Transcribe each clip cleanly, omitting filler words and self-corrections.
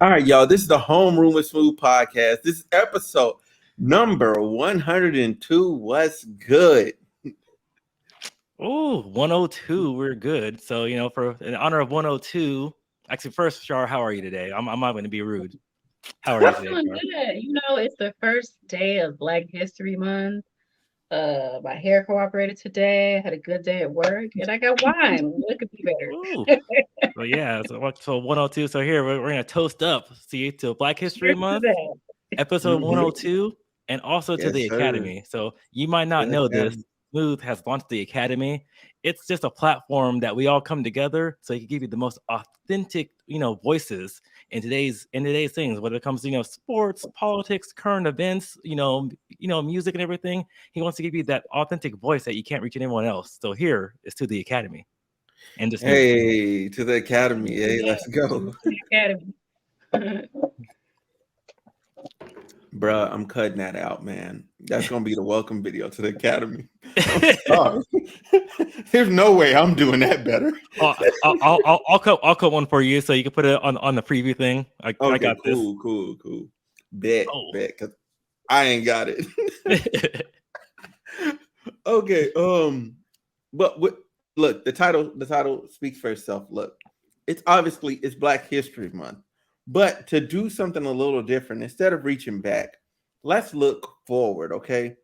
All right, y'all. This is the Homeroom with Smooth podcast. This is episode number 102. What's good? Oh, 102. We're good. So, for in honor of 102, actually, first, Shar, how are you today? I'm not going to be rude. How are you I'm today, feeling Shar? good. It's the first day of Black History Month. My hair cooperated today. I had a good day at work, and I got wine. What could be Ooh. better? So, yeah. So 102. So, here, we're going to toast up, see, to Black History Cheers to Month, that. episode Mm-hmm. 102, and also to Yes, the sir. Academy. So, you might not The know this. Academy. Smooth has launched the Academy. It's just a platform that we all come together so he can give you the most authentic, voices in today's things, whether it comes to, sports, politics, current events, music and everything. He wants to give you that authentic voice that you can't reach anyone else. So here is to the Academy and to Smooth. Hey, to the Academy. Hey, Yeah, let's go. cheers to the Academy. Bruh, I'm cutting that out, man. That's going to be the welcome video to the Academy. I'm sorry. There's no way I'm doing that better. I'll cut one for you so you can put it on the preview thing. I Okay, got this. cool. Bet, Oh. because I ain't got it. Okay, but look, the title speaks for itself. Look, it's Black History Month, but to do something a little different, instead of reaching back, let's look forward. Okay,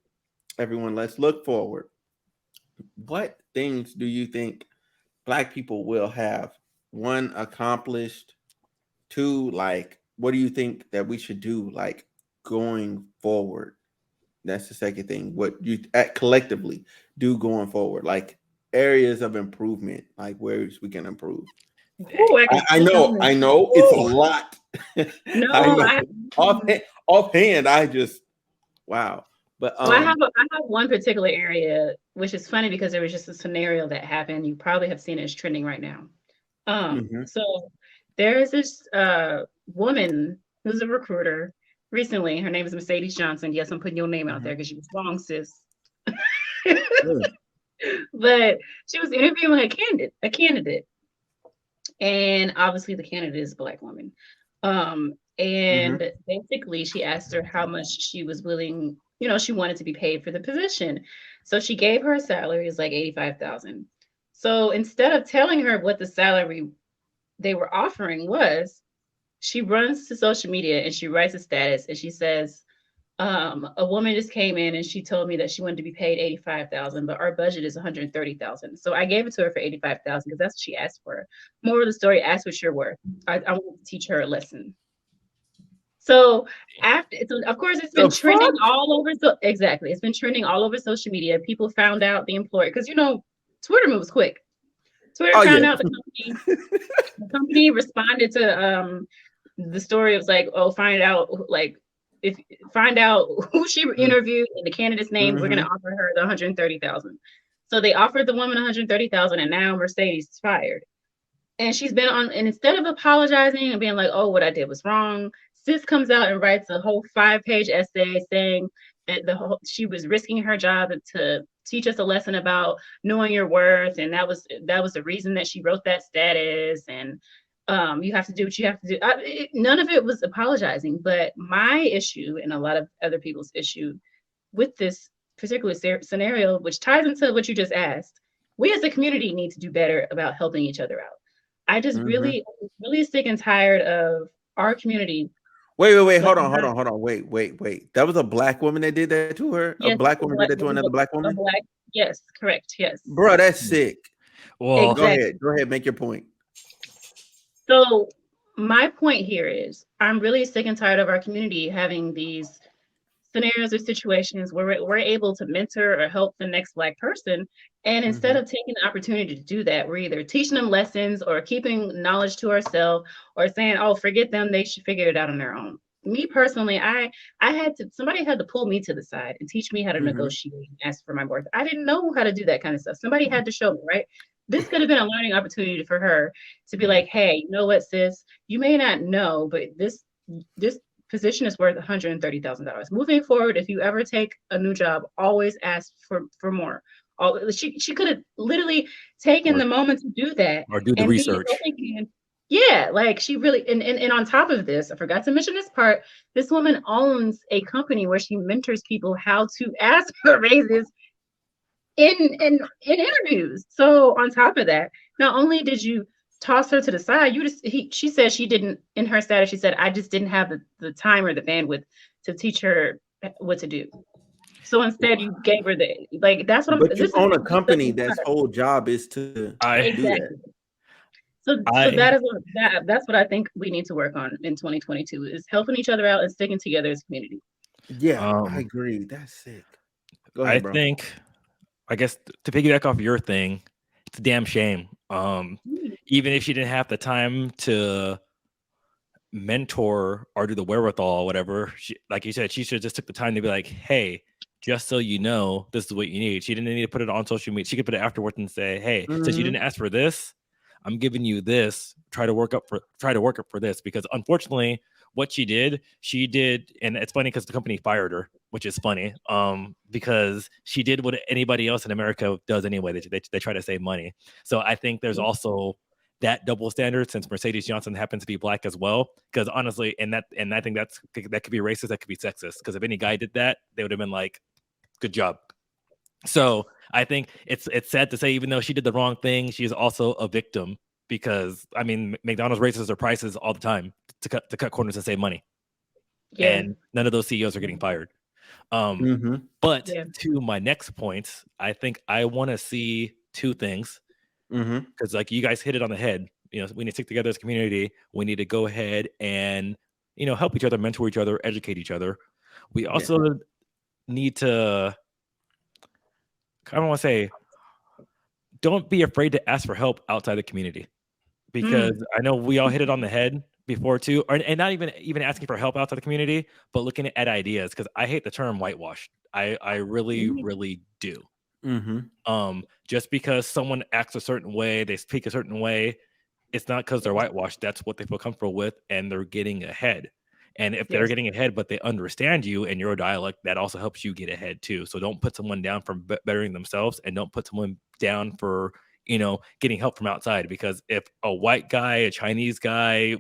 everyone, let's look forward. What things do you think Black people will have, one, accomplished, two, like, what do you think that we should do, like, going forward? That's the second thing. What you collectively do going forward, like areas of improvement, like where we can improve. Ooh, I can I speak on know, this. I know, it's a Ooh, lot. I no, know. Offhand, I just wow. But well, I have one particular area, which is funny because there was just a scenario that happened. You probably have seen it. It's trending right now. mhm, So there is this woman who's a recruiter recently. Her name is Mercedes Johnson. Yes, I'm putting your name out mhm, there because you was wrong, sis. mm, But she was interviewing a candidate, and obviously the candidate is a Black woman. mhm, And basically she asked her how much she was willing, she wanted to be paid for the position. So she gave her a salary is like 85,000. So instead of telling her what the salary they were offering was, she runs to social media and she writes a status and she says, a woman just came in and she told me that she wanted to be paid 85,000, but our budget is 130,000. So I gave it to her for 85,000 because that's what she asked for. More of the story, ask what you're worth. I want to teach her a lesson. So of course, it's the been trending fuck? all over. So exactly, it's been trending all over social media. People found out the employer because Twitter moves quick. Twitter Oh found yeah. out the company. The company responded to the story. It was like, oh, find out who she interviewed and the candidate's name. We're gonna Mm-hmm. offer her the 130,000. So they offered the woman 130,000, and now Mercedes is fired. And she's been on. And instead of apologizing and being like, "Oh, what I did was wrong," sis comes out and writes a whole 5-page essay saying that she was risking her job to teach us a lesson about knowing your worth, and that was the reason that she wrote that status. And you have to do what you have to do. None of it was apologizing, but my issue and a lot of other people's issue with this particular scenario, which ties into what you just asked, we as a community need to do better about helping each other out. I just Mm-hmm. really sick and tired of our community. Wait. Like, Hold on. Wait. That was a Black woman that did that to her. A yes, Black woman did that to another Black a woman. black, yes, correct, yes, Bro, that's sick. Well, Go exactly. ahead. Go ahead. Make your point. So my point here is I'm really sick and tired of our community having these scenarios or situations where we're able to mentor or help the next Black person. And instead Mm-hmm. of taking the opportunity to do that, we're either teaching them lessons or keeping knowledge to ourselves or saying, oh, forget them, they should figure it out on their own. Me personally, somebody had to pull me to the side and teach me how to Mm-hmm. negotiate and ask for my worth. I didn't know how to do that kind of stuff. Somebody had to show me, right? This could have been a learning opportunity for her to be like, hey, you know what, sis, you may not know, but this position is worth $130,000. Moving forward, if you ever take a new job, always ask for more. She could have literally taken or the moment to do that or do the and be research. so thinking. Yeah, like she really, and on top of this, I forgot to mention this part. This woman owns a company where she mentors people how to ask for raises in interviews. So on top of that, not only did you toss her to the side, she said she didn't, in her status, she said, I just didn't have the time or the bandwidth to teach her what to do. So instead you gave her the, like, that's what But you this is own a just company that's whole job is to I do that. exactly. So I that is that's what I think we need to work on in 2022 is helping each other out and sticking together as a community. Yeah, I um agree. That's sick. Go I ahead, bro. think, I guess to piggyback off your thing, it's a damn shame. Even if she didn't have the time to mentor or do the wherewithal or whatever, like you said, she should just took the time to be like, hey, just so you know, this is what you need. She didn't need to put it on social media. She could put it afterwards and say, hey, since you Mhm. didn't ask for this, I'm giving you this. Try to work up for this. Because unfortunately, what she did, and it's funny because the company fired her, which is funny. Because she did what anybody else in America does anyway. They try to save money. So I think there's also that double standard, since Mercedes Johnson happens to be black as well. Because honestly, and I think that could be racist, that could be sexist. Because if any guy did that, they would have been like, good job. So I think it's sad to say, even though she did the wrong thing, she is also a victim. Because I mean, McDonald's raises their prices all the time to cut corners and save money, Yeah, and none of those CEOs are getting fired. Mhm. But yeah, to my next point, I think I want to see two things. Mhm. Because like you guys hit it on the head. We need to stick together as a community. We need to go ahead and help each other, mentor each other, educate each other. We Yeah. also need to, I don't want to say, don't be afraid to ask for help outside the community, because mm, I know we all hit it on the head before too, and not even asking for help outside the community, but looking at ideas. Because I hate the term whitewash. I really mm, really do. Mhm. Just because someone acts a certain way, they speak a certain way, it's not because they're yes, whitewashed. That's what they feel comfortable with, and they're getting ahead. And if they're yes. getting ahead, but they understand you and your dialect, that also helps you get ahead too. So don't put someone down for bettering themselves, and don't put someone down for getting help from outside. Because if a white guy, a Chinese guy,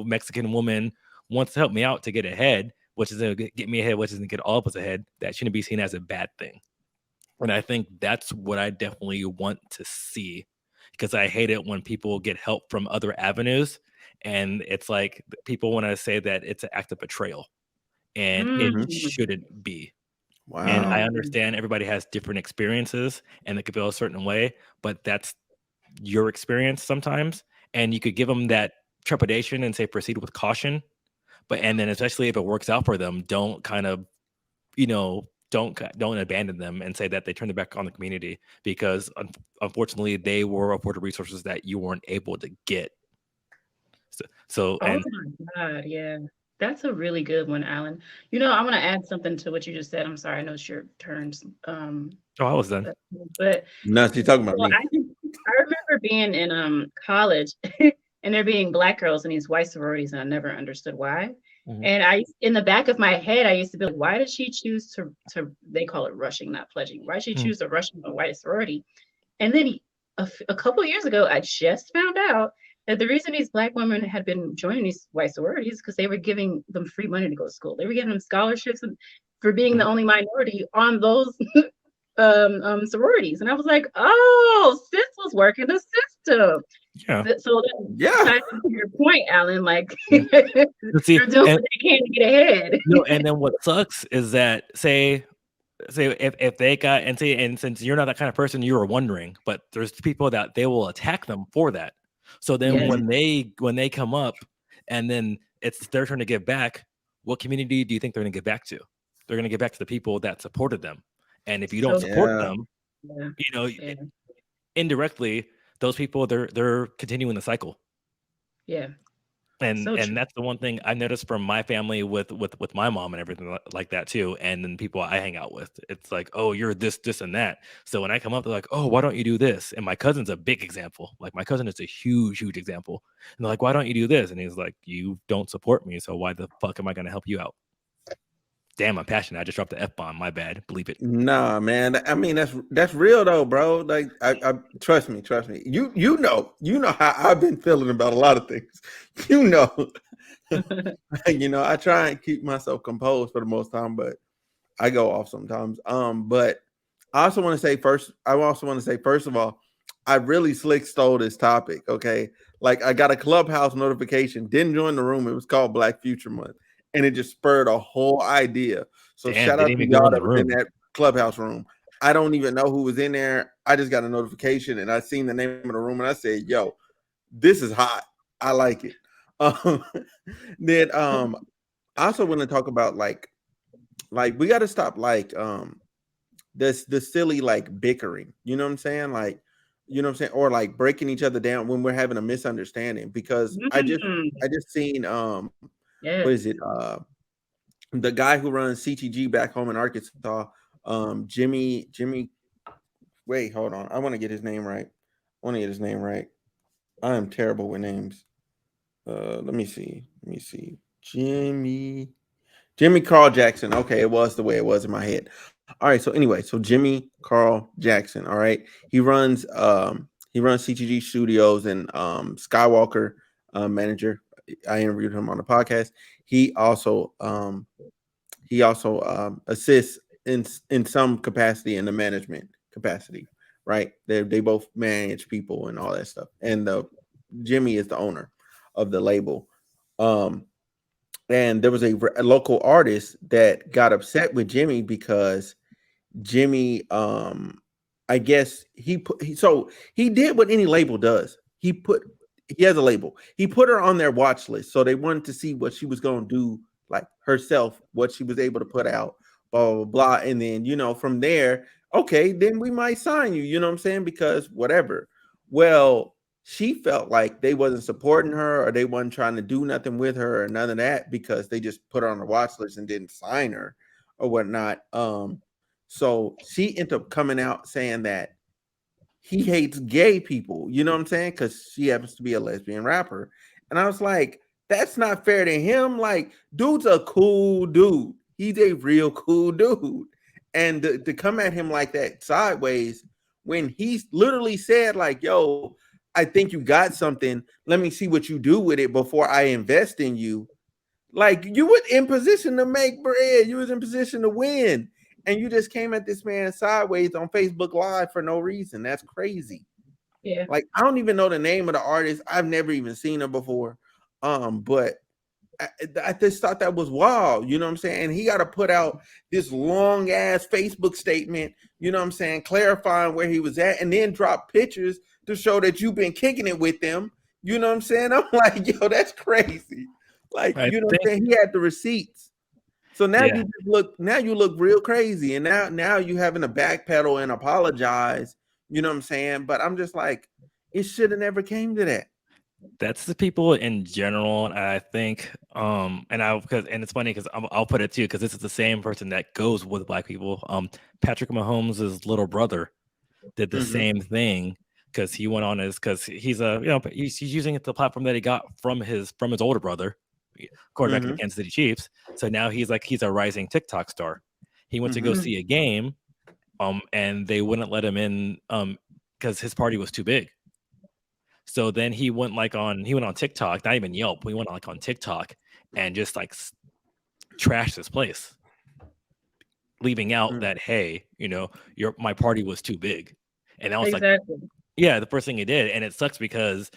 Mexican woman wants to help me out to get ahead, which is to get me ahead, which isn't get all of us ahead, that shouldn't be seen as a bad thing. And I think that's what I definitely want to see, because I hate it when people get help from other avenues. And it's like people want to say that it's an act of betrayal, and it Mhm. Mm, shouldn't be. And I Wow. mm, understand everybody has different experiences and they could feel a certain way, but that's your experience sometimes. And you could give them that trepidation and say, proceed with caution. And then, especially if it works out for them, don't kind of don't abandon them and say that they turned their back on the community, because unfortunately they were afforded resources that you weren't able to get. So oh and my God, yeah. That's a really good one, Alan. You know, I want to add something to what you just said. I'm sorry, I know it's your turns. oh, I was done. But No, she's talking about well, me. I remember being in college and there being black girls in these white sororities, and I never understood why. Mhm. And in the back of my head, I used to be like, why did she choose to they call it rushing, not pledging. Why did she Mhm. choose to rush in a white sorority? And then a couple of years ago, I just found out that the reason these black women had been joining these white sororities because they were giving them free money to go to school. They were giving them scholarships for being the Mhm. only minority on those sororities. And I was like, oh, sis was working the system. Yeah. So then Yeah. ties into your point, Alan, like Mhm. But see, they're doing and what they can to get ahead. no, and then what sucks is that, say if they got, and since you're not that kind of person, you were wondering, but there's people that they will attack them for that. So then Yes. Mhm. when they come up and then it's their turn to give back, what community do you think they're going to give back to? They're going to give back to the people that supported them. And if you don't So support Yeah. them, yeah, you know yeah, indirectly, those people, they're continuing the cycle. yeah. and So and true. that's the one thing I noticed from my family with my mom and everything like that too. And then people I hang out with, it's like, oh, you're this and that. So when I come up, they're like, oh, why don't you do this? And my cousin's a big example. Like, my cousin is a huge example. And they're like, why don't you do this? And he's like, you don't support me, so why the fuck am I going to help you out? Damn, I'm passionate. I just dropped the F-bomb. My bad. Believe it. Nah, man. I mean, that's real though, bro. Like, I trust me. You know how I've been feeling about a lot of things. You know, I try and keep myself composed for the most time, but I go off sometimes. But I also want to say first of all, I really slick stole this topic. Okay, like I got a Clubhouse notification, didn't join the room. It was called Black Future Month, and it just spurred a whole idea. So Damn, shout didn't out to even go y'all in the that was in room. that Clubhouse room. I don't even know who was in there. I just got a notification and I seen the name of the room and I said, "Yo, this is hot. I like it." Um, then I also want to talk about like we got to stop this silly like bickering. You know what I'm saying? Like, you know what I'm saying, or like breaking each other down when we're having a misunderstanding. Because I just seen what Yes. is it? The guy who runs CTG back home in Arkansas, Jimmy. Wait, hold on. I want to get his name right. I am terrible with names. Let me see. Jimmy Carl Jackson. Okay, it was the way it was in my head. All right. So anyway, so Jimmy Carl Jackson. All right. He runs CTG Studios and Skywalker manager. I interviewed him on the podcast. He also assists in some capacity in the management capacity. Right. They both manage people and all that stuff. And Jimmy is the owner of the label. Um, and there was a local artist that got upset with Jimmy because Jimmy, I guess so he did what any label does. He has a label. He put her on their watch list, so they wanted to see what she was going to do, like herself, what she was able to put out, blah blah blah. And then from there, okay, then we might sign you. You know what I'm saying? Because whatever. Well, she felt like they wasn't supporting her or they wasn't trying to do nothing with her or none of that because they just put her on the watch list and didn't sign her or whatnot. So she ended up coming out saying that he hates gay people, you know what I'm saying? Because she happens to be a lesbian rapper. And I was like, that's not fair to him. Like, dude's a cool dude. He's a real cool dude. And to come at him like that sideways when he literally said, like, yo, I think you got something. Let me see what you do with it before I invest in you. Like, you were in position to make bread. You was in position to win. And you just came at this man sideways on Facebook Live for no reason. That's crazy. Yeah. Like, I don't even know the name of the artist. I've never even seen her before. But I just thought that was wild. You know what I'm saying? And he got to put out this long ass Facebook statement, you know what I'm saying, clarifying where he was at, and then drop pictures to show that you've been kicking it with them. You know what I'm saying? I'm like, yo, that's crazy. Like, I you know what think, I'm saying? He had the receipts. So now yeah, you look real crazy. And now you having to backpedal and apologize. You know what I'm saying? But I'm just like, it should have never came to that. that's the people in general. And I think, and it's funny because I'll put it too, because this is the same person that goes with Black people. Patrick Mahomes' little brother did the same thing because he went on because he's he's using the platform that he got from his older brother, quarterback of the Kansas City Chiefs. So now he's a rising TikTok star. He went to go see a game, and they wouldn't let him in, because his party was too big. So then he went on TikTok, not even Yelp. We went on TikTok and just trashed this place, leaving out that, hey, my party was too big. And I was Exactly. yeah, the first thing he did. And it sucks because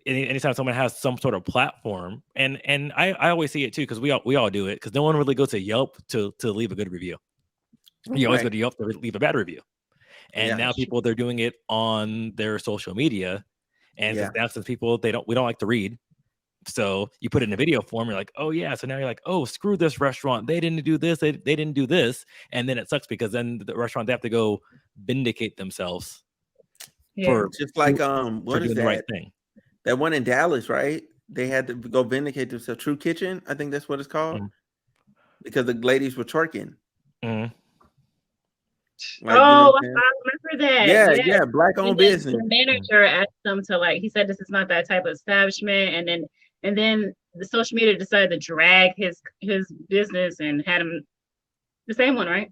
anytime someone has some sort of platform, and I always see it too, because we all do it, because no one really goes to Yelp to leave a good review. You always go to Yelp to leave a bad review. And now people, they're doing it on their social media. And since people, we don't like to read. So you put it in a video form, you're like, oh yeah. So now you're like, oh, screw this restaurant. They didn't do this. They didn't do this. And then it sucks because then the restaurant, they have to go vindicate themselves for just like for doing the right thing. That one in Dallas, right? They had to go vindicate themselves. True Kitchen, I think that's what it's called, because the ladies were twerking. Like, I remember that. Yeah, Black-owned business. The manager asked them to he said this is not that type of establishment, and then the social media decided to drag his business and had him The same one, right?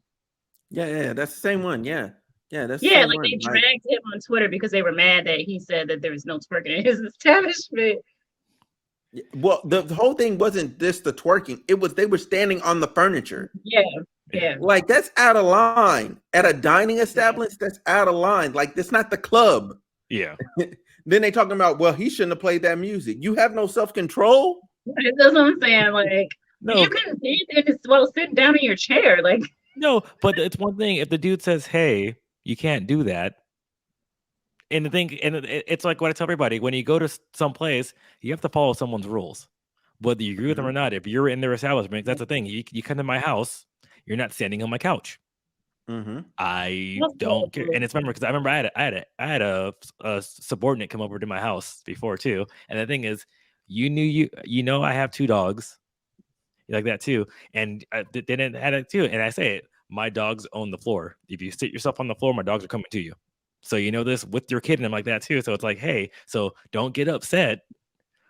Yeah, that's the same one. Yeah, that's the Yeah, same like one. they Like, dragged him on Twitter because they were mad that he said that there was no twerking in his establishment. well, the whole thing wasn't just the twerking; it was they were standing on the furniture. Yeah. Like that's out of line at a dining establishment. That's out of line. Like that's not the club. Yeah. Then they talking about, well, he shouldn't have played that music. You have no self control. That's what I'm saying. Like, No, you can see it as well sitting down in your chair. Like, no, but it's one thing if the dude says, "Hey, you can't do that." And the thing, and it's like what I tell everybody: when you go to some place, you have to follow someone's rules, whether you agree with them or not. If you're in their establishment, that's the thing. You come to my house, you're not standing on my couch. I don't care, and it's remember because I remember I had a subordinate come over to my house before too, and the thing is, you know I have 2 dogs, like that too, and they didn't had it too, and I say it, my dogs own the floor. If you sit yourself on the floor, my dogs are coming to you. So you know this with your kid and I'm like that too. So it's like, hey, so don't get upset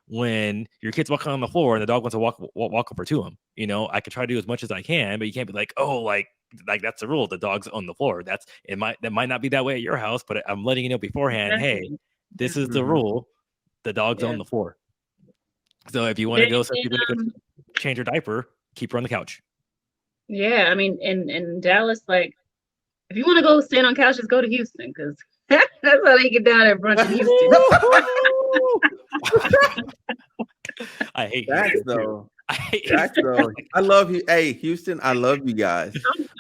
when your kid's walking on the floor and the dog wants to walk over to him. You know, I could try to do as much as I can, but you can't be like, oh, like that's the rule. The dog's on the floor. That might not be that way at your house, but I'm letting you know beforehand. Hey, this is the rule. The dog's on the floor. So if you want to go, change your diaper, keep her on the couch. Yeah, I mean, in Dallas, like, if you want to go stand on couches, go to Houston because that's how they get down at brunch in Houston. I hate Jax though. I love you. Hey, Houston, I love you guys.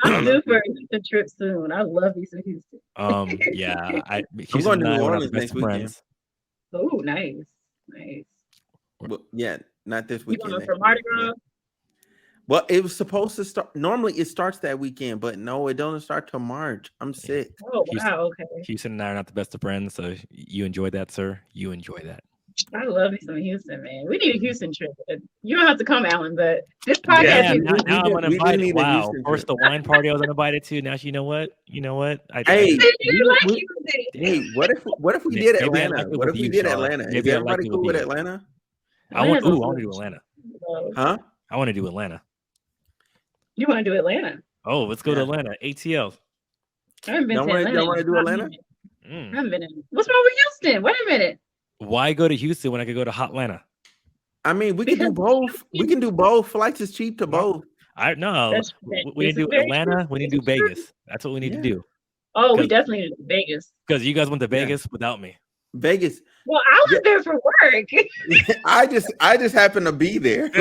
I'm due for a trip soon. I love me some Houston. Yeah, I'm going to New Orleans next weekend. Oh, nice. Well, yeah, not this weekend. You going for Mardi Gras? Yeah. Well, it was supposed to start. Normally, it starts that weekend, but no, it doesn't start till March. I'm sick. Oh, wow. Okay. Houston and I are not the best of friends, so you enjoy that, sir. You enjoy that. I love me some Houston, man. We need a Houston trip. You don't have to come, Alan, but this podcast. Now I'm uninvited. Wow. First the wine party I was uninvited to. Now you know what? Hey, what if we did Atlanta? What if we did Atlanta? Is everybody cool with Atlanta? I want to do Atlanta. Huh? I want to do Atlanta. You want to do Atlanta? Oh, let's go to Atlanta. ATL. I haven't been to Atlanta. Don't want to do Atlanta? I haven't been in. What's wrong with Houston? Wait a minute. Why go to Houston when I could go to Hotlanta? I mean, we can do both. We can do both. Flights is cheap to both. We need to do Atlanta. We need to do Vegas. That's what we need to do. Oh, we definitely need to do Vegas. Because you guys went to Vegas without me. Vegas. Well, I was there for work. I just happened to be there.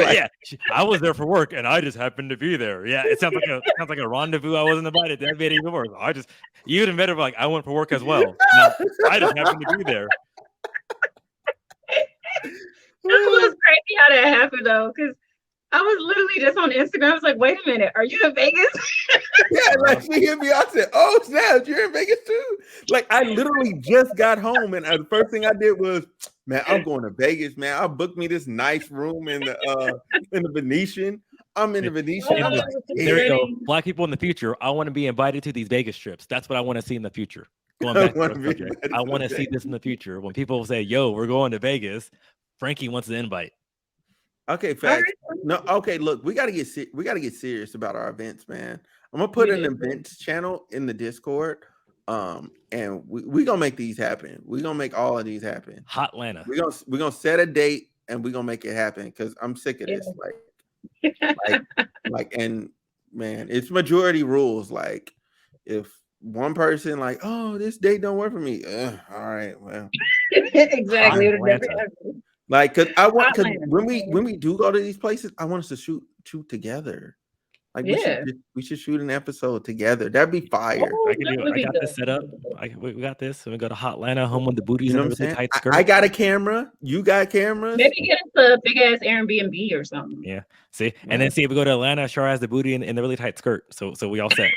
I was there for work, and I just happened to be there. Yeah, it sounds like a rendezvous. I wasn't invited. That made it even worse. You even better like I went for work as well. No, I just happened to be there. That was crazy how that happened though, because I was literally just on Instagram. I was like, wait a minute, are you in Vegas? Yeah, like she hit me. I said, oh snap, you're in Vegas too? Like I literally just got home and the first thing I did was, man, I'm going to Vegas, man. I booked me this nice room in the Venetian. I'm in the Venetian. There you go. Black people in the future, I want to be invited to these Vegas trips. That's what I want to see in the future. Going back to the subject, I want to see this in the future. When people say, yo, we're going to Vegas, Frankie wants the invite. Okay, facts. No, okay. Look, we gotta get serious about our events, man. I'm gonna put an events channel in the Discord, and we gonna make these happen. We gonna make all of these happen. Hotlanta. We gonna set a date and we gonna make it happen because I'm sick of this. Like, and man, it's majority rules. Like, if one person like, oh, this date don't work for me. All right, well, exactly. Like, cause when we do go to these places, I want us to shoot together. Like, we should shoot an episode together. That'd be fire. I got this set up. We got this. So we go to Hotlanta, home with the booties and the tight skirt. I got a camera. You got cameras. Maybe get us a big ass Airbnb or something. Yeah. See, and then see if we go to Atlanta, Shar has the booty in the really tight skirt. So we all set.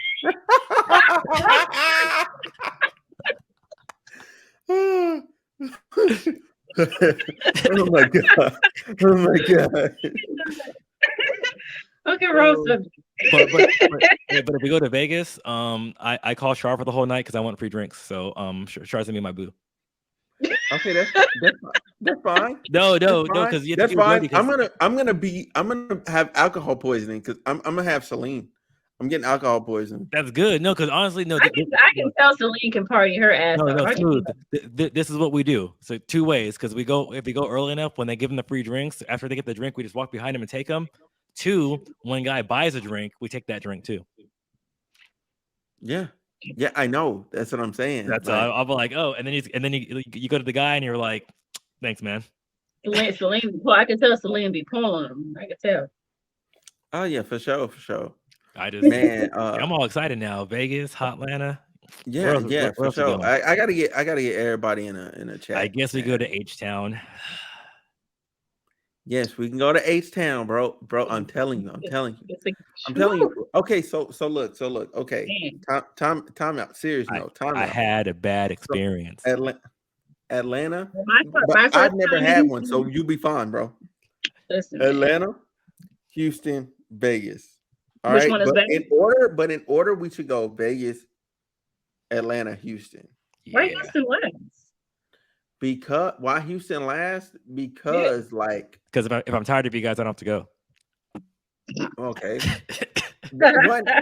Oh my god! Oh my god! Okay, Rose. But if we go to Vegas, I call Shar for the whole night because I want free drinks. So Shar's gonna be my boo. Okay, that's fine. No, because that's fine. I'm gonna have alcohol poisoning because I'm gonna have Celine. I'm getting alcohol poisoning. That's good. No, because honestly, no. I can tell Celine can party her ass No, off. no, I can smooth. This is what we do. So 2 ways, because if we go early enough, when they give them the free drinks, after they get the drink, we just walk behind them and take them. 2, when guy buys a drink, we take that drink too. Yeah, yeah, I know. That's what I'm saying. That's Like, I'll be like, oh, and then you go to the guy and you're like, thanks, man. Celine, well, I can tell Celine be pulling them. I can tell. oh yeah, for sure, for sure. I just Man, I'm all excited now. Vegas, Hotlanta. yeah, yeah, Where for else we sure. going? I gotta get everybody in a chat. I guess we man. go to H Town. Yes, we can go to H Town, bro. Bro, I'm telling you. I'm telling you. Okay, so look. Okay, time out. Serious note. Time I out. had a bad experience. Atlanta, My but I've never time had in one, so you'll be fine, bro. Listen, man. Atlanta, Houston, Vegas. All Which right, one is but better? in order, we should go Vegas, Atlanta, Houston. Why Yeah, Houston last? Because why Houston last? Because like, because if I'm tired of you guys, I don't have to go. okay.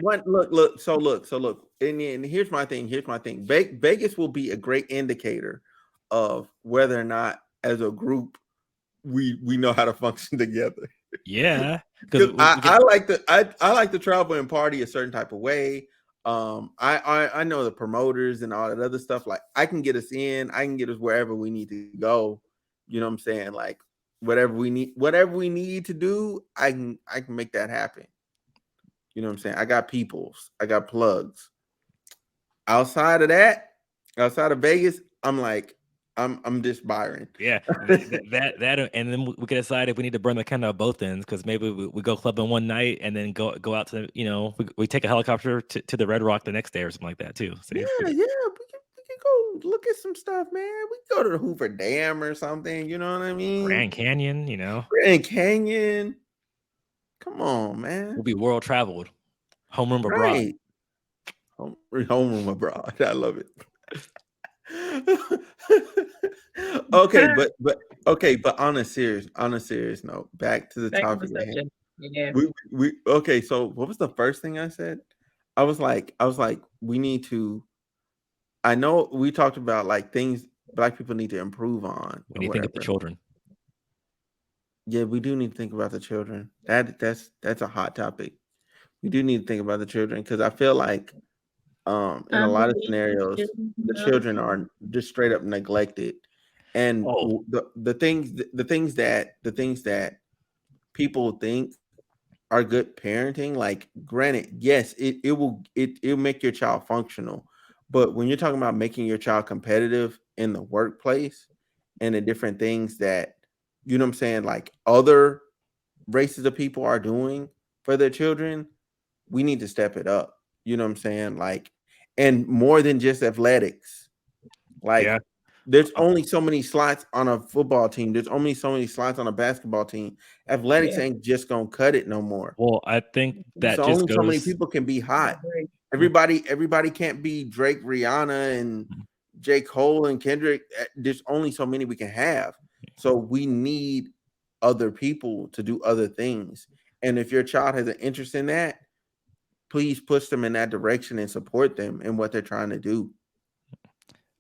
One look. So look. And here's my thing. Vegas will be a great indicator of whether or not, as a group, we know how to function together. Yeah, because I like to travel and party a certain type of way. I know the promoters and all that other stuff. Like, I can get us in. I can get us wherever we need to go. You know what I'm saying? Like, whatever we need to do, I can make that happen. You know what I'm saying? I got peoples. I got plugs. Outside of that, outside of Vegas, I'm like, I'm just Byron. yeah, that, and then we can decide if we need to burn the candle at both ends, because maybe we go clubbing one night and then go out to, we take a helicopter to the Red Rock the next day or something like that too. So Yeah, we can go look at some stuff, man. We can go to the Hoover Dam or something. You know what I mean? Grand Canyon, Grand Canyon. Come on, man. we'll be world traveled. Homeroom abroad. Right. Homeroom abroad. I love it. Okay, but on a serious note, back to the topic at hand. Yeah. We okay, so what was the first thing I said? I was like, we need to, I know we talked about like things Black people need to improve on. When you think of the children. Yeah, we do need to think about the children. That's a hot topic. We do need to think about the children, because I feel like in a lot of scenarios the children are just straight up neglected. And the things that people think are good parenting, like, granted, yes, it'll make your child functional, but when you're talking about making your child competitive in the workplace and the different things that, you know what I'm saying, like other races of people are doing for their children, we need to step it up. You know what I'm saying? Like, and more than just athletics. Like, Yeah. there's only so many slots on a football team. There's only so many slots on a basketball team. Athletics ain't just gonna cut it no more. Well, I think that So just only goes. so many people can be hot. Everybody can't be Drake, Rihanna, and J. Cole and Kendrick. There's only so many we can have. So we need other people to do other things. And if your child has an interest in that, please push them in that direction and support them in what they're trying to do.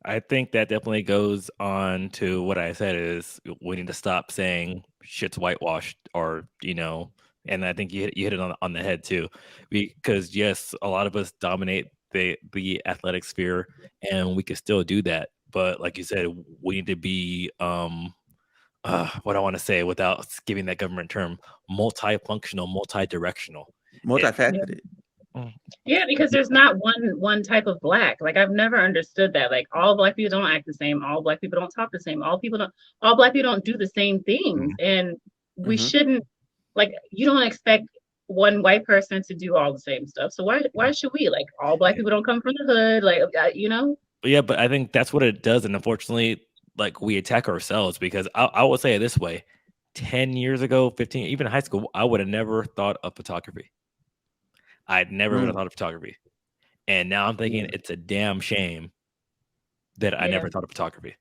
I think that definitely goes on to what I said is we need to stop saying shit's whitewashed, or, and I think you hit it on the head too, because yes, a lot of us dominate the athletic sphere, and we can still do that. But like you said, we need to be what I want to say without giving that government term, multifunctional, multi-directional, multifaceted. Yeah, because there's not one type of Black. Like, I've never understood that. Like, all Black people don't act the same. All Black people don't talk the same. All Black people don't do the same things. And we shouldn't, like, you don't expect one white person to do all the same stuff. So why should we? Like, all Black people don't come from the hood. Like, Yeah, but I think that's what it does, and unfortunately, like, we attack ourselves, because I will say it this way: 10 years ago, 15, even in high school, I would have never thought of photography. I'd never would have thought of photography. And now I'm thinking it's a damn shame that I never thought of photography.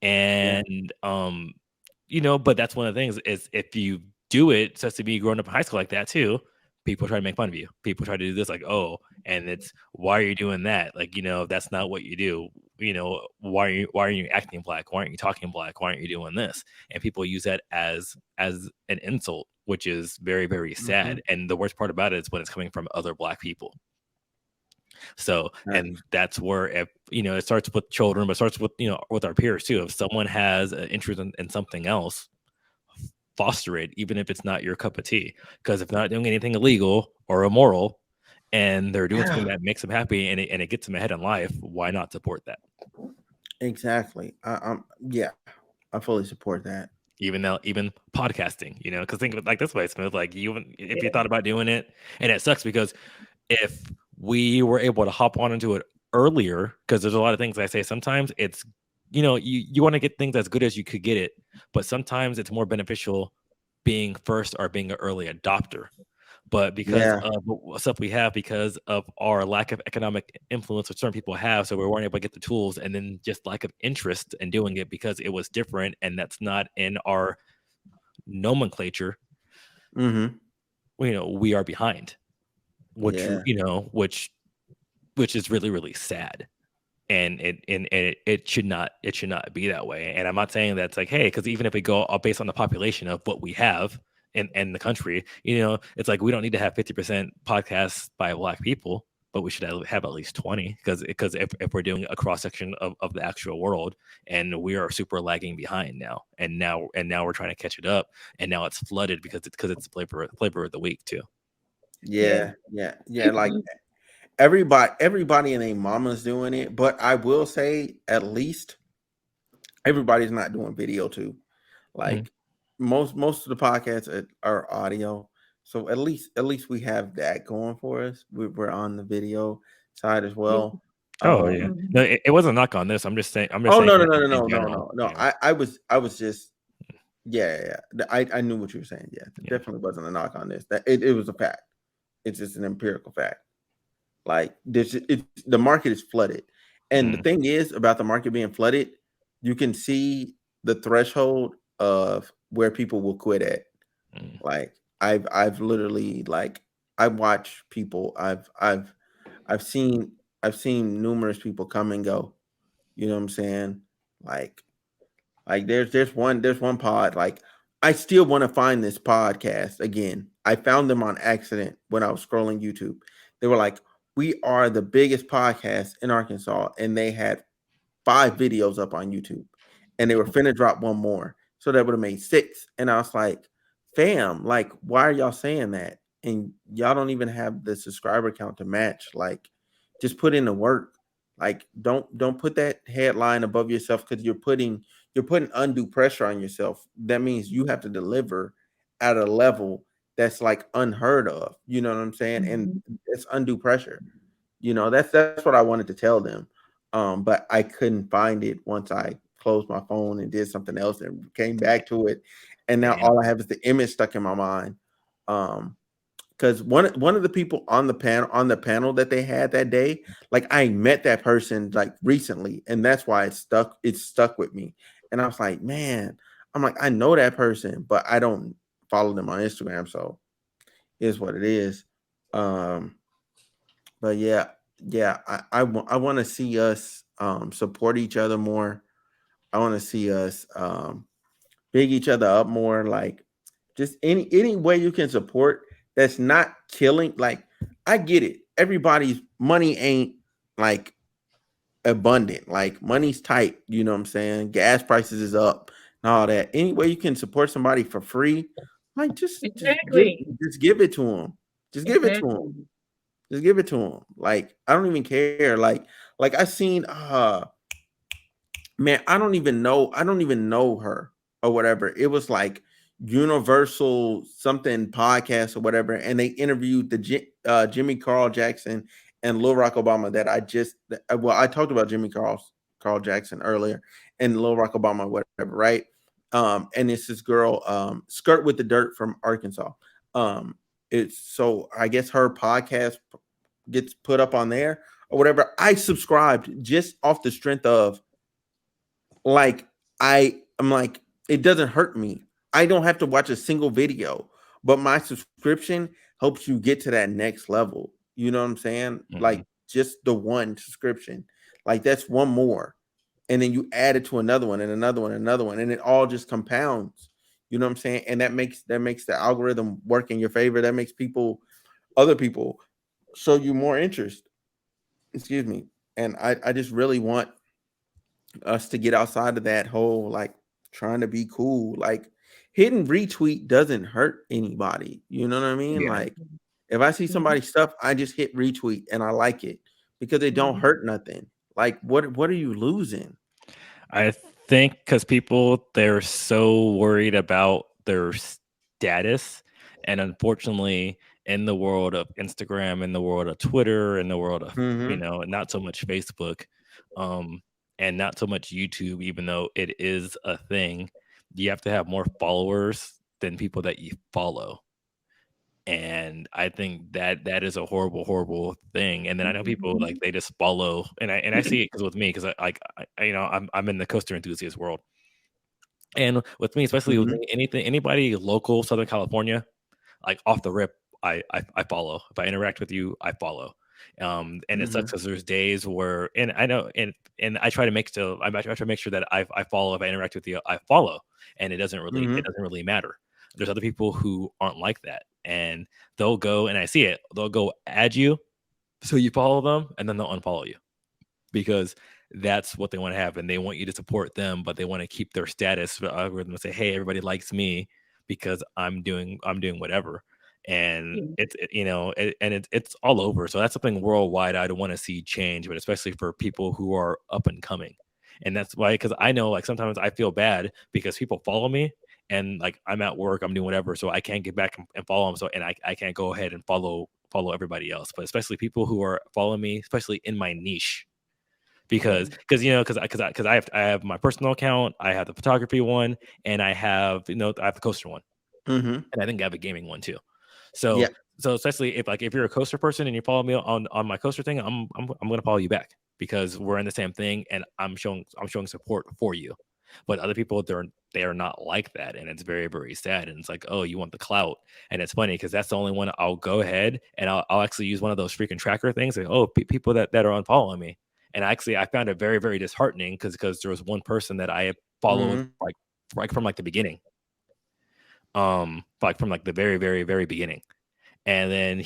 And, but that's one of the things is, if you do it, so to be growing up in high school like that too, people try to make fun of you. People try to do this, like, oh, and it's, why are you doing that? Like, that's not what you do. Why are you acting black? Why aren't you talking black? Why aren't you doing this? And people use that as an insult, which is very, very sad. And the worst part about it is when it's coming from other black people. So, and that's where, if it starts with children, but starts with with our peers too. If someone has an interest in something else, foster it, even if it's not your cup of tea. Because if not doing anything illegal or immoral, and they're doing something that makes them happy and it gets them ahead in life, why not support that? Exactly. Yeah, I fully support that. Even podcasting, because think of it like this way, Smith. Like, if you thought about doing it, and it sucks because if we were able to hop on into it earlier, because there's a lot of things I say sometimes it's you want to get things as good as you could get it, but sometimes it's more beneficial being first or being an early adopter. But because of the stuff we have, because of our lack of economic influence that certain people have, so we weren't able to get the tools, and then just lack of interest in doing it because it was different and that's not in our nomenclature. We are behind, which which is really, really sad. And it should not be that way. And I'm not saying that's like, hey, because even if we go based on the population of what we have in the country, it's like we don't need to have 50% podcasts by black people, but we should have at least 20, because if we're doing a cross section of the actual world, and we are super lagging behind now, and now we're trying to catch it up, and now it's flooded because it's flavor of the week too. Yeah. Like everybody and their mama's doing it, but I will say at least everybody's not doing video too. Like most of the podcasts are audio, so at least we have that going for us. We're on the video side as well. Oh yeah, no, it wasn't a knock on this. I'm just saying. No. I was just yeah. I knew what you were saying. Yeah, definitely wasn't a knock on this. That it was a fact. It's just an empirical fact. Like the market is flooded, and the thing is about the market being flooded, you can see the threshold of where people will quit at. Like I've literally, like, I watch people. I've seen numerous people come and go. You know what I'm saying? Like there's one pod. Like, I still want to find this podcast again. I found them on accident when I was scrolling YouTube. They were like, we are the biggest podcast in Arkansas, and they had 5 videos up on YouTube, and they were finna drop one more, so that would have made 6. And I was like, fam, like, why are y'all saying that? And y'all don't even have the subscriber count to match. Like, just put in the work. Like, don't put that headline above yourself, because you're putting undue pressure on yourself. That means you have to deliver at a level that's like unheard of. You know what I'm saying? And it's undue pressure. That's what I wanted to tell them. But I couldn't find it once I closed my phone and did something else and came back to it. And now all I have is the image stuck in my mind. Because one of the people on the panel that they had that day, like, I met that person like recently, and that's why it's stuck with me. And I was like, man, I'm like, I know that person, but I don't follow them on Instagram, so it is what it is. But yeah, I want to see us support each other more. I want to see us big each other up more. Like, just any way you can support that's not killing. Like, I get it. Everybody's money ain't like abundant. Like, money's tight. You know what I'm saying? Gas prices is up and all that. Any way you can support somebody for free, like, just give it to them. Just give it to them. Just give it to them. Like, I don't even care. Like I seen man, I don't even know her or whatever. It was like Universal something podcast or whatever, and they interviewed the Jimmy Carl Jackson and Lil Rock Obama. I talked about Jimmy Carl Jackson earlier, and Lil Rock Obama, whatever, right? And it's this girl, Skirt with the Dirt from Arkansas. It's so I guess her podcast gets put up on there or whatever. I subscribed just off the strength of, like, I'm like, it doesn't hurt me. I don't have to watch a single video, but my subscription helps you get to that next level. You know what I'm saying? Mhm. Like just the one subscription, like that's one more, and then you add it to another one and another one and another one, and it all just compounds. You know what I'm saying? And that makes the algorithm work in your favor. That makes other people show you more interest. Excuse me. And I just really want us to get outside of that whole like trying to be cool. Like hitting retweet doesn't hurt anybody. You know what I mean? Yeah. Like if I see Mhm. somebody's stuff, I just hit retweet and I like it because it don't Mhm. hurt nothing. Like what are you losing? I think because people they're so worried about their status, and unfortunately, in the world of Instagram, in the world of Twitter, in the world of Mm-hmm. not so much Facebook, um, and not so much YouTube, even though it is a thing, you have to have more followers than people that you follow. And I think that that is a horrible, horrible thing. And then I know people like Mhm. they just follow, and I see it because with me, because I'm in the coaster enthusiast world, and with me, especially with Mm-hmm. me, anybody local Southern California, like off the rip, I follow. If I interact with you, I follow. And it Mm-hmm. sucks because there's days where, and I know, and I try to I try to make sure that I follow. If I interact with you, I follow, and it Mm-hmm. doesn't really matter. There's other people who aren't like that, and they'll go, and I see it. They'll go add you, so you follow them, and then they'll unfollow you because that's what they want to have, and they want you to support them, but they want to keep their status. The algorithm will say, "Hey, everybody likes me because I'm doing whatever," and Yeah. it's all over. So that's something worldwide I'd want to see change, but especially for people who are up and coming, and that's why because I know like sometimes I feel bad because people follow me. And like I'm at work, I'm doing whatever, so I can't get back and follow them. So and I can't go ahead and follow everybody else, but especially people who are following me, especially in my niche Yeah. because I have my personal account, I have the photography one, and I have the coaster one, Mm-hmm. and I think I have a gaming one too. Yeah. So especially if you're a coaster person and you follow me on my coaster thing, I'm gonna follow you back because we're in the same thing, and I'm showing support for you. But other people they are not like that, and it's very very sad. And it's like, oh, you want the clout, and it's funny because that's the only one I'll go ahead and I'll actually use one of those freaking tracker things. Like, oh, people that are unfollowing me, and actually I found it very very disheartening because there was one person that I had followed Mm-hmm. like from like the beginning, like from like the very very very beginning, and then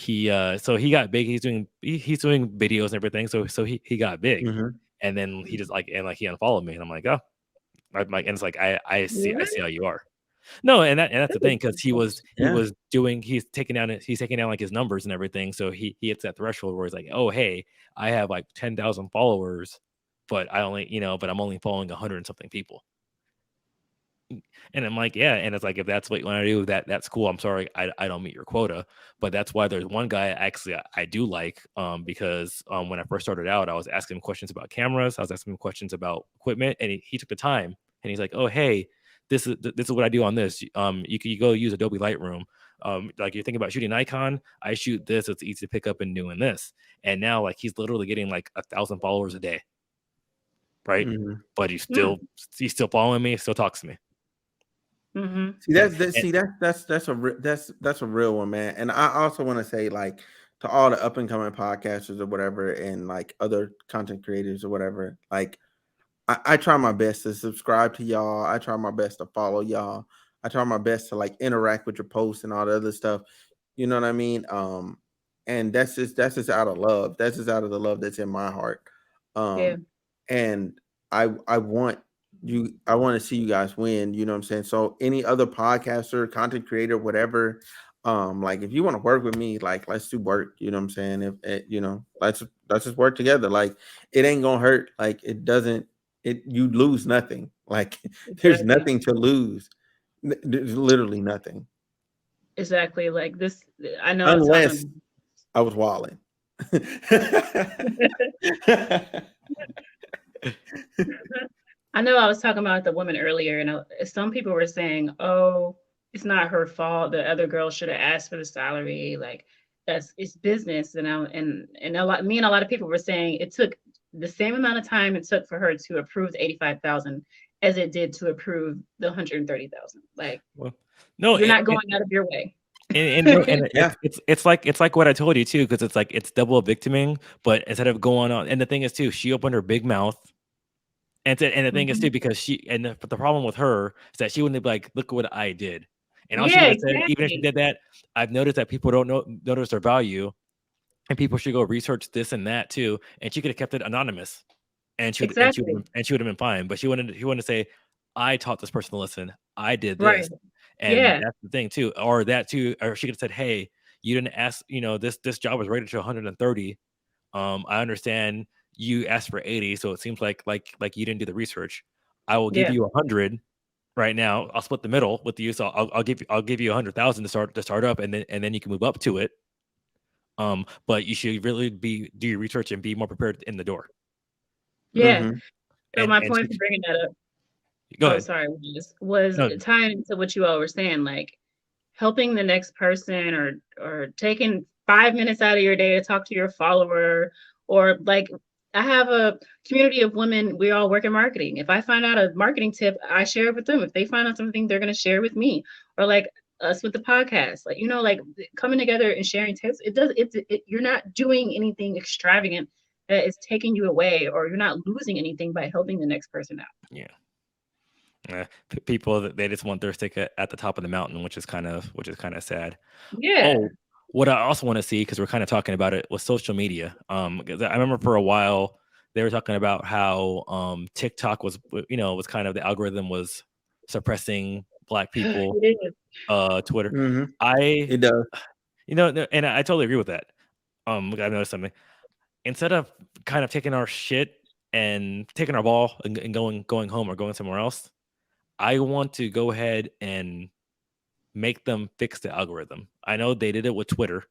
so he got big. He's doing videos and everything. So he got big, Mm-hmm. and then he just he unfollowed me, and I'm like, oh, I'm like, and it's like I see What? how you are. No, and that's the That thing is because he awful. was he Yeah. was doing he's taking down like his numbers and everything. So he hits that threshold where he's like, oh hey, I have like 10,000 followers, but but I'm only following 100 and something people. And I'm like, yeah. And it's like, if that's what you want to do, that's cool. I'm sorry, I don't meet your quota. But that's why there's one guy actually I do like, because when I first started out, I was asking him questions about cameras, I was asking him questions about equipment, and he took the time and he's like, oh hey, this is what I do on this. You go use Adobe Lightroom. Like you're thinking about shooting Nikon, I shoot this. It's easy to pick up and doing this. And now like he's literally getting like 1,000 followers a day, right? Mm-hmm. But Mm. he's still following me, still talks to me. Mhm. See, And, that's and that's a real one, man. And I also want to say, like, to all the up and coming podcasters or whatever, and like other content creators or whatever, like, I try my best to subscribe to y'all. I try my best to follow y'all. I try my best to like interact with your posts and all the other stuff. You know what I mean? And that's just out of love. That's just out of the love that's in my heart. Yeah. And I want I want to see you guys win, you know what I'm saying? So any other podcaster, content creator, whatever, like if you want to work with me, like let's do work, you know what I'm saying? If let's just work together. Like it ain't gonna hurt. Like it doesn't you lose nothing. Like there's Exactly. nothing to lose. There's literally nothing. Exactly. Like this. I know I was Unless talking. I was walling. I know I was talking about the woman earlier, and some people were saying, "Oh, it's not her fault. The other girl should have asked for the salary. Like it's business." And me and a lot of people were saying it took the same amount of time it took for her to approve the 85,000 as it did to approve the 130,000. Like well, no, you're not going out of your way. and Yeah. it's like what I told you too, because it's like it's double victiming, but instead of going on, and the thing is too, she opened her big mouth, and the thing is too, Mhm. because the problem with her is that she wouldn't be like, look what I did, and all she Yeah, would have said, even if she exactly. did that, I've noticed that people don't notice their value, and people should go research this and that too, and she could have kept it anonymous, and Exactly. she would have been fine, but she wanted to say, I taught this person to listen, I did this, Right. and Yeah. that's the thing too, or that too, or she could have said, hey, you didn't ask, this job was rated to 130. I understand you asked for 80, so it seems like you didn't do the research. I will give Yeah. you 100 right now. I'll split the middle with you, so I'll give you 100,000 to start up, and then you can move up to it. But you should really do your research and be more prepared in the door. Yeah. Mm-hmm. So And my and point she, for bringing that up, go oh, ahead. sorry, was No, tying into what you all were saying, like helping the next person or taking 5 minutes out of your day to talk to your follower, or like I have a community of women, we all work in marketing. If I find out a marketing tip, I share it with them. If they find out something, they're going to share with me. Or like us with the podcast, like like coming together and sharing tips, you're not doing anything extravagant that is taking you away, or you're not losing anything by helping the next person out. yeah. People they just want their stick at the top of the mountain, which is kind of sad. Yeah. Oh, what I also want to see, because we're kind of talking about it, was social media. 'Cause I remember for a while they were talking about how TikTok was, was kind of, the algorithm was suppressing Black people. It is. Twitter, Mm-hmm. I, It does. and I totally agree with that. I've noticed something. Instead of kind of taking our shit and taking our ball and going home or going somewhere else, I want to go ahead and make them fix the algorithm. I know they did it with Twitter.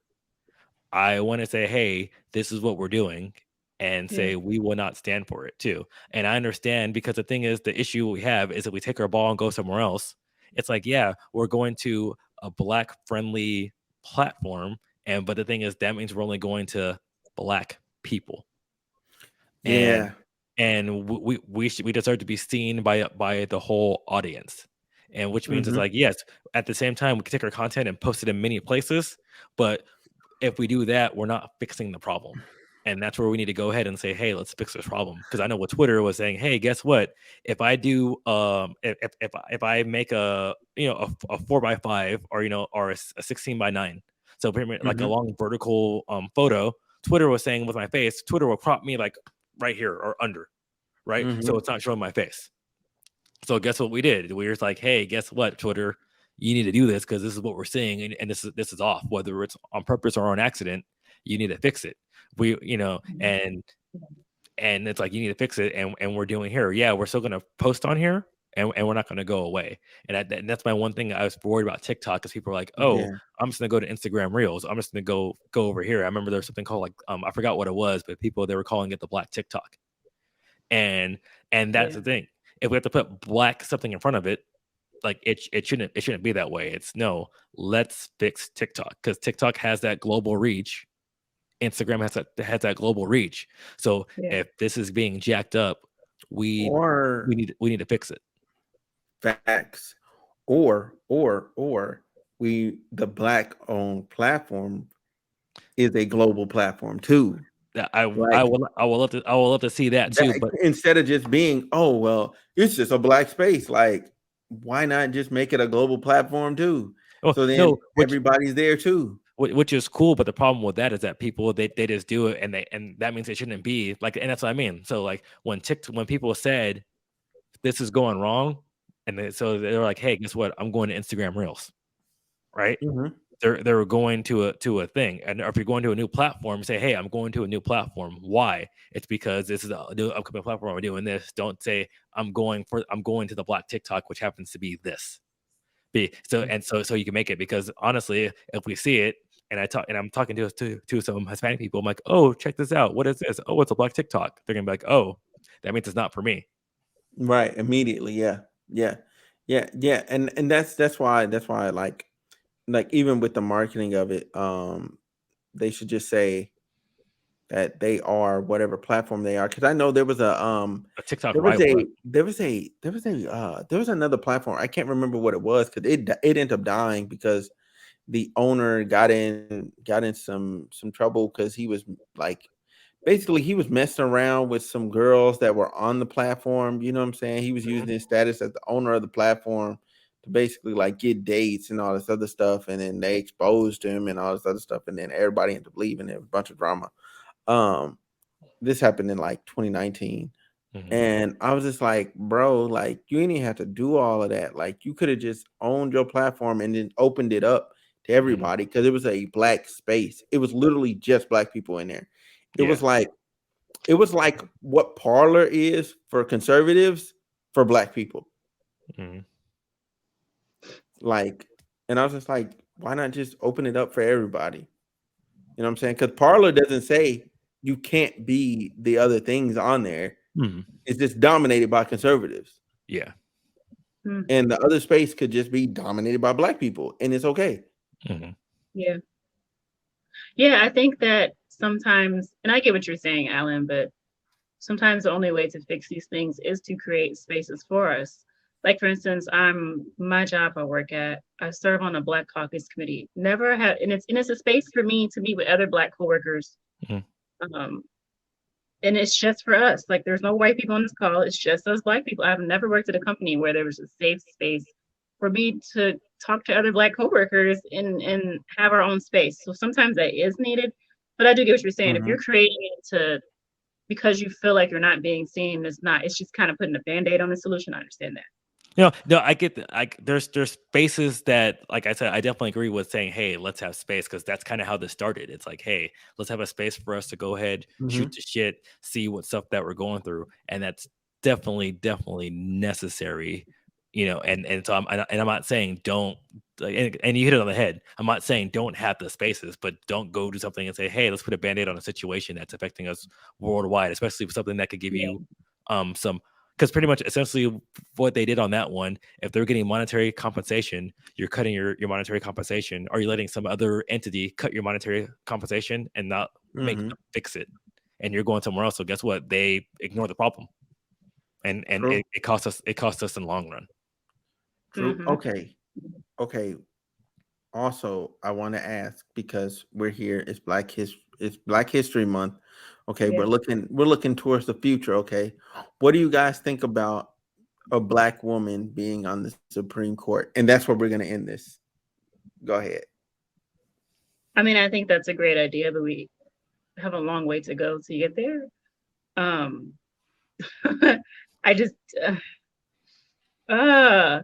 I want to say, hey, this is what we're doing, and Yeah. say we will not stand for it too. And I understand, because the thing is, the issue we have is that we take our ball and go somewhere else. It's like, yeah, we're going to a Black friendly platform, but the thing is, that means we're only going to Black people, and Yeah. we deserve to be seen by the whole audience, and which means it's Mm-hmm. like, yes, at the same time we can take our content and post it in many places, but if we do that, we're not fixing the problem. And that's where we need to go ahead and say, hey, let's fix this problem. Because I know what Twitter was saying, hey, guess what? If I do if I make a 4x5, or or a 16x9, so pretty much like a Mm-hmm. long vertical photo, Twitter was saying with my face, Twitter will crop me like right here or under, right? So Mm-hmm. it's not showing my face. So guess what we did? We were just like, hey, guess what, Twitter? You need to do this, because this is what we're seeing, and this is off, whether it's on purpose or on accident. You need to fix it. We, and it's like, you need to fix it, and we're doing here. Yeah, we're still gonna post on here, and we're not gonna go away. And that's my one thing I was worried about TikTok, because people are like, oh, Yeah. I'm just gonna go to Instagram Reels. I'm just gonna go over here. I remember there was something called, like, I forgot what it was, but people, they were calling it the Black TikTok. And that's Yeah. the thing. If we have to put Black something in front of it, like, it shouldn't be that way. It's no, let's fix TikTok, because TikTok has that global reach. Instagram has that global reach. So Yeah. if this is being jacked up, we Or we need to fix it. facts. Or the Black owned platform is a global platform too. That Like I will love to see that too. that, But instead of just being, oh well, it's just a Black space. Like, why not just make it a global platform too? oh So then no, which everybody's there too. which is cool. But the problem with that is that people, they just do it, and that means it shouldn't be like. And that's what I mean. So like when people said this is going wrong, so they're like, hey, guess what? I'm going to Instagram Reels, right? Mm-hmm. They're going to a thing, and if you're going to a new platform, say, hey, I'm going to a new platform. Why? It's because this is a new upcoming platform. I'm doing this. Don't say I'm going to the Black TikTok, which happens to be this. So you can make it, because honestly, if we see it, and I'm talking to some Hispanic people, I'm like, oh, check this out. What is this? Oh, it's a Black TikTok. They're gonna be like, oh, that means it's not for me. Right. Immediately. Yeah. Yeah. Yeah. Yeah. And that's why like even with the marketing of it, they should just say that they are whatever platform they are. Because I know there was A TikTok there was rival. a there was a there was another platform. I can't remember what it was, because it ended up dying because the owner got in some trouble because he was like basically he was messing around with some girls that were on the platform. You know what I'm saying? He was Mhm. using his status as the owner of the platform to basically like get dates and all this other stuff, and then they exposed him and all this other stuff, and then everybody ended up leaving. There was a bunch of drama. Um, this happened in like 2019. Mhm. And I was just like, bro, like you didn't even have to do all of that. Like you could have just owned your platform and then opened it up to Mhm. everybody because it was a black space. It was literally just black people in there. It Yeah. was like what Parlor is for conservatives for black people. Mhm. Like, and I was just like, why not just open it up for everybody? You know what I'm saying? Because Parlor doesn't say you can't be the other things on there. Mhm. It's just dominated by conservatives. Yeah. Hmm. And the other space could just be dominated by black people, and it's okay. Mhm. Yeah. Yeah, I think that sometimes, and I get what you're saying, Alan, but sometimes the only way to fix these things is to create spaces for us. Like for instance, my job I work at, I serve on a Black Caucus committee. Never had, and it's a space for me to meet with other Black coworkers. Mhm. Um, and it's just for us. Like there's no white people on this call. It's just us Black people. I've never worked at a company where there was a safe space for me to talk to other Black coworkers and have our own space. So sometimes that is needed. But I do get what you're saying. If you're Mhm. creating it to because you feel like you're not being seen, it's just kind of putting a band-aid on the solution. I understand that. No, I get that. There's spaces that, like I said, I definitely agree with saying, hey, let's have space because that's kind of how this started. It's like, hey, let's have a space for us to go ahead, shoot Mhm. the shit, see what stuff that we're going through, and that's definitely necessary, And so I'm not saying don't, like, and you hit it on the head. I'm not saying don't have the spaces, but don't go do something and say, hey, let's put a band-aid on a situation that's affecting us worldwide, especially with something that could give Yeah. you some. Because pretty much essentially what they did on that one, if they're getting monetary compensation, you're cutting your monetary compensation. Are you letting some other entity cut your monetary compensation and not make Mhm. them fix it? And you're going somewhere else. So guess what? They ignore the problem. And True. it costs us in the long run. True. Mm-hmm. Okay. Okay. Also, I want to ask because we're here. It's Black History Month. Okay, Yeah. we're looking towards the future. Okay, what do you guys think about a black woman being on the Supreme Court? And that's where we're gonna end this. Go ahead. I mean, I think that's a great idea, but we have a long way to go to get there. Um, I just, uh,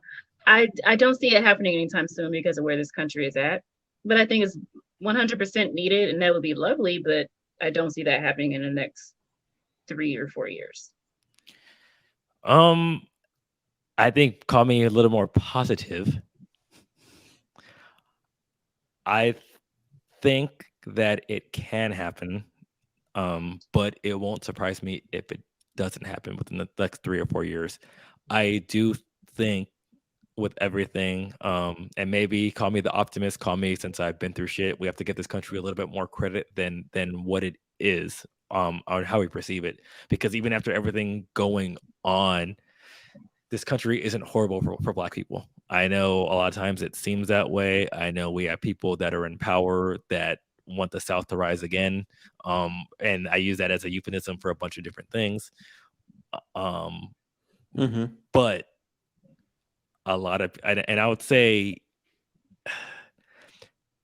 I don't see it happening anytime soon because of where this country is at. But I think it's 100% needed, and that would be lovely. But I don't see that happening in the next 3 or 4 years. Um, I think call me a little more positive. I think that it can happen, but it won't surprise me if it doesn't happen within the next 3 or 4 years. I do think with everything, and maybe call me the optimist, call me since I've been through shit. We have to give this country a little bit more credit than what it is, on how we perceive it. Because even after everything going on, this country isn't horrible for black people. I know a lot of times it seems that way. I know we have people that are in power that want the South to rise again. And I use that as a euphemism for a bunch of different things. Um, Mm-hmm. but a lot of, and I would say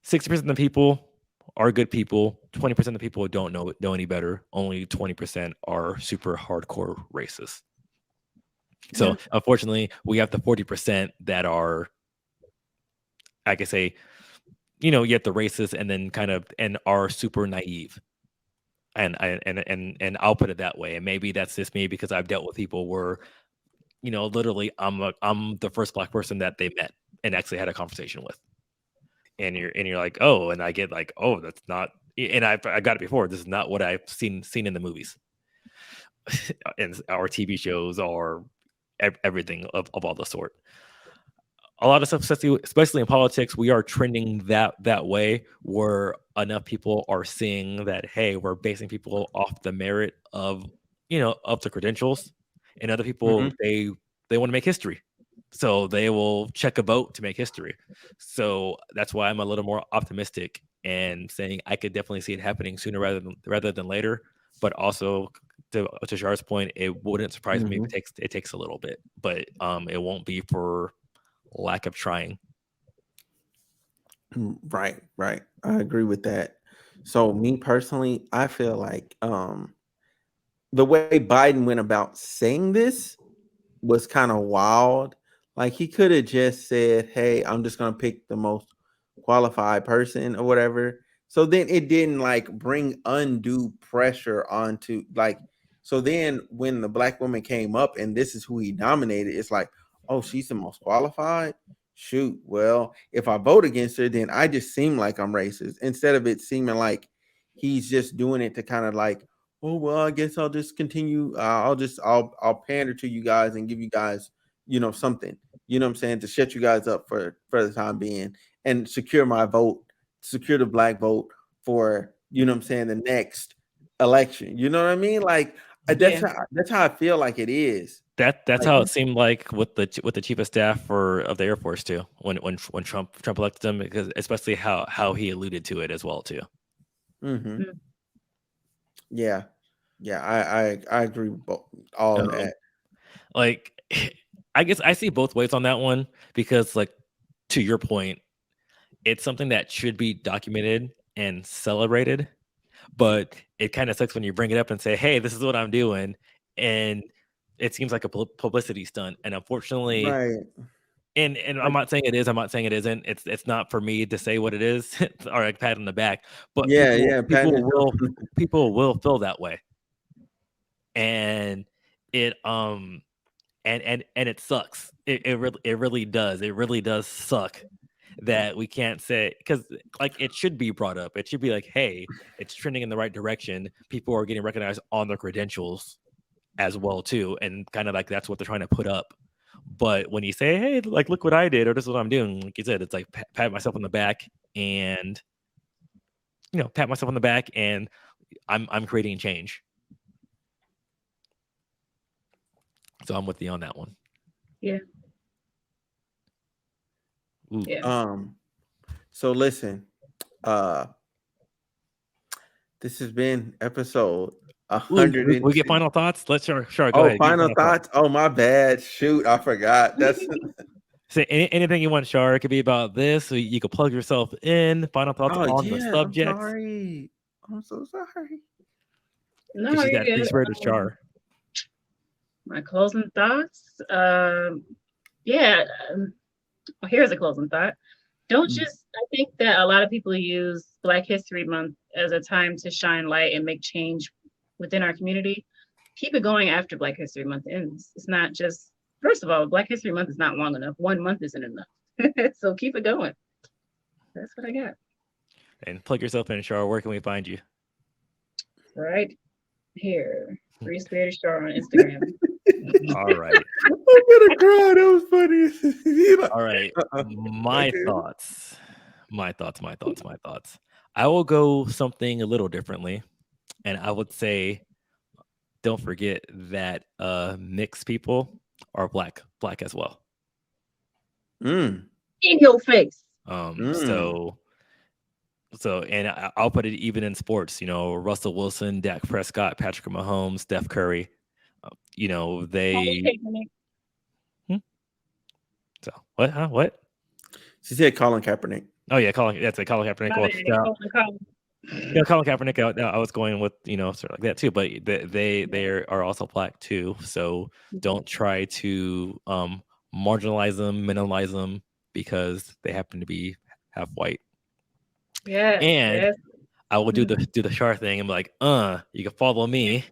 60% of the people are good people. 20% of the people don't know any better. Only 20% are super hardcore racist. Yeah. So unfortunately, we have the 40% that are, I can say, you have the racist and then kind of and are super naive. And I'll put it that way. And maybe that's just me because I've dealt with people where, literally I'm the first black person that they met and actually had a conversation with. And you're like, oh, and I get like, oh, that's not, and I got it before. This is not what I've seen in the movies and our TV shows or everything of all the sort. A lot of stuff, especially in politics, we are trending that way where enough people are seeing that, hey, we're basing people off the merit of of the credentials, and other people Mm-hmm. they want to make history. So they will check a vote to make history. So that's why I'm a little more optimistic and saying I could definitely see it happening sooner rather than later. But also to Shar's point, it wouldn't surprise me if Mhm. it takes a little bit, but it won't be for lack of trying. Right, right. I agree with that. So me personally, I feel like the way Biden went about saying this was kind of wild. Like he could have just said, "Hey, I'm just gonna pick the most qualified person or whatever." So then it didn't like bring undue pressure onto like. So then when the black woman came up and this is who he nominated, it's like, oh, she's the most qualified. Shoot, well, if I vote against her, then I just seem like I'm racist instead of it seeming like he's just doing it to kind of like, oh well, I guess I'll just continue. I'll pander to you guys and give you guys, something. You know what I'm saying, to shut you guys up for the time being and secure my vote, secure the black vote for what I'm saying the next election. You know what I mean? Like Yeah. that's how I feel like it is. That's Like how it seemed like with the chief of staff of the Air Force too, when Trump elected him, because especially how he alluded to it as well too. hmm Mm. yeah, yeah, I agree with all of Um, that. like, I guess I see both ways on that one because, like, to your point, it's something that should be documented and celebrated, but it kind of sucks when you bring it up and say, "Hey, this is what I'm doing," and it seems like a publicity stunt. And unfortunately, Right. and I'm Like not saying it is, I'm not saying it isn't. It's not for me to say what it is or like pat on the back, but yeah, yeah, patting yourself. people will feel that way, and it and it sucks. It really does. It really does suck that we can't say, because like it should be brought up. It should be like, hey, it's trending in the right direction. People are getting recognized on their credentials as well too, and kind of like that's what they're trying to put up. But when you say, hey, like look what I did, or this is what I'm doing, like you said, it's like pat myself on the back, and pat myself on the back, and I'm creating change. So I'm with you on that one. Yeah. Ooh. Yeah. So listen, uh this has been episode Ooh, we get 102. final thoughts. Let's sure go Oh, ahead. Give your final final thoughts. thoughts. Oh, my bad. Shoot, I forgot. That's Say anything you want, Shar. It could be about this. So you could plug yourself in. Final thoughts oh on the yeah. I'm subject. sorry. I'm so sorry. Because No, she's you're that free good. spirited Shar. My closing thoughts. Yeah. Well, here's a closing thought. Mm. I think that a lot of people use Black History Month as a time to shine light and make change within our community. Keep it going after Black History Month ends. It's not just, first of all, Black History Month is not long enough. 1 month isn't enough. So keep it going. That's what I got. And plug yourself in, Shar. Where can we find you? Right here. Free Spirited Star on Instagram. All right. I'm gonna cry. That was funny. You know, All right. My okay. thoughts. I will go something a little differently. And I would say, don't forget that mixed people are black as well. Mm, In your face. mm. And I'll put it even in sports, Russell Wilson, Dak Prescott, Patrick Mahomes, Steph Curry, they. Hmm? So what? Huh? What? She said Colin Kaepernick. Oh yeah, Colin. That's a Colin Kaepernick. My Well, bad. yeah, Colin. Colin Kaepernick. I was going with sort of like that too, but they are also black too. So don't try to marginalize them, minimize them because they happen to be half white. Yes, And yes. I will do the Char thing and be like, you can follow me.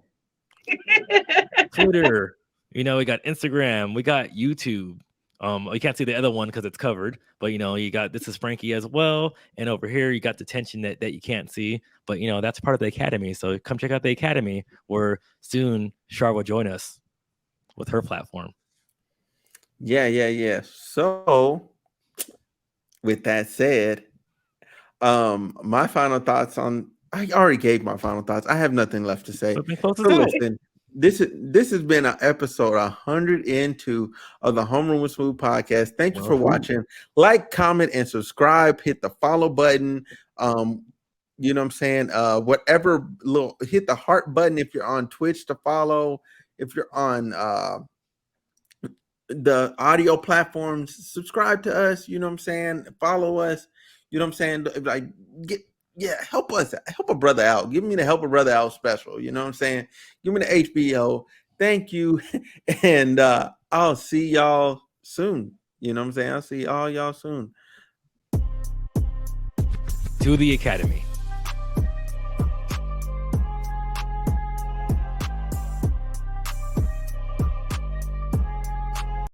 Twitter, we got Instagram, we got YouTube. You can't see the other one because it's covered, but you got This Is Frankie as well, and over here you got Detention that you can't see, but that's part of the academy. So come check out the academy, where soon Char will join us with her platform. Yeah, yeah, yeah. So with that said, my final thoughts on I already gave my final thoughts. I have nothing left to say. So then close us So out. listen. This has been an episode 102 of the Homeroom with Smooth podcast. Thank you for watching. Like, comment, and subscribe. Hit the follow button. You know what I'm saying? Whatever little, hit the heart button if you're on Twitch to follow. If you're on the audio platforms, subscribe to us. You know what I'm saying? Follow us. You know what I'm saying? Like, help us, help a brother out. Give me the help a brother out special. You know what I'm saying? Give me the HBO. Thank you. And I'll see y'all soon. You know what I'm saying? I'll see all y'all soon. To the Academy.